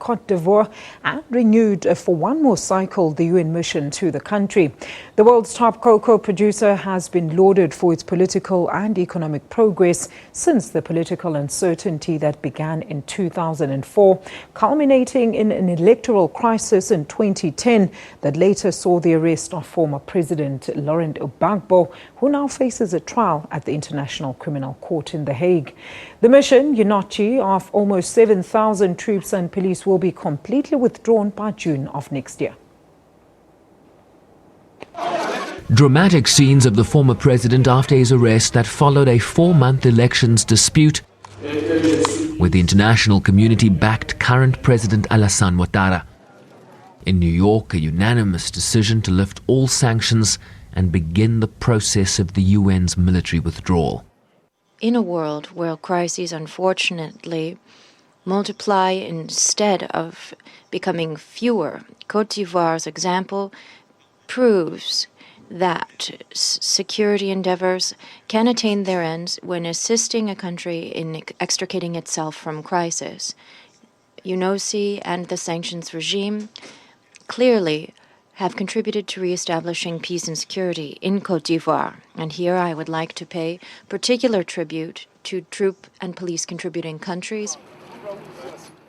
Cote D'Ivoire and renewed for one more cycle the UN mission to the country. The world's top cocoa producer has been lauded for its political and economic progress since the political uncertainty that began in 2004, culminating in an electoral crisis in 2010 that later saw the arrest of former President Laurent Gbagbo, who now faces a trial at the International Criminal Court in The Hague. The mission, UNOCI, of almost 7,000 troops and police will be completely withdrawn by June of next year. Dramatic scenes of the former president after his arrest that followed a 4-month elections dispute with the international community backed current President Alassane Ouattara. In New York, a unanimous decision to lift all sanctions and begin the process of the UN's military withdrawal. In a world where crises unfortunately multiply instead of becoming fewer, Cote d'Ivoire's example proves that security endeavors can attain their ends when assisting a country in extricating itself from crisis. UNOCI and the sanctions regime clearly have contributed to reestablishing peace and security in Cote d'Ivoire. And here I would like to pay particular tribute to troop and police contributing countries.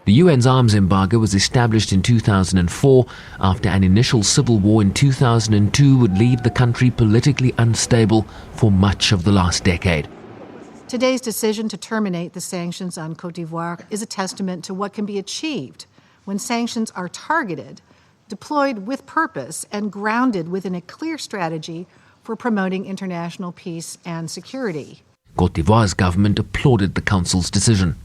The UN's arms embargo was established in 2004 after an initial civil war in 2002 would leave the country politically unstable for much of the last decade. Today's decision to terminate the sanctions on Cote d'Ivoire is a testament to what can be achieved when sanctions are targeted, deployed with purpose, and grounded within a clear strategy for promoting international peace and security. Cote d'Ivoire's government applauded the Council's decision.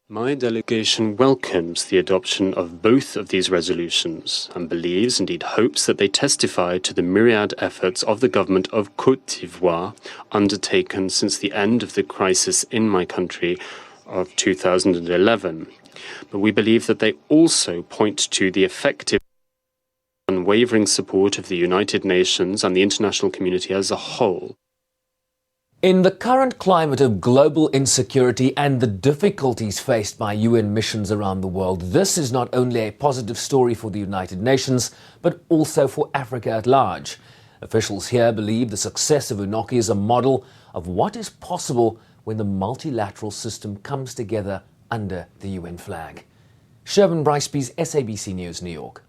My delegation welcomes the adoption of both of these resolutions and believes, indeed hopes, that they testify to the myriad efforts of the government of Cote d'Ivoire undertaken since the end of the crisis in my country of 2011. But we believe that they also point to the effective unwavering support of the United Nations and the international community as a whole. In the current climate of global insecurity and the difficulties faced by UN missions around the world, this is not only a positive story for the United Nations, but also for Africa at large. Officials here believe the success of UNOCI is a model of what is possible when the multilateral system comes together under the UN flag. Sherman Bryceby's SABC News, New York.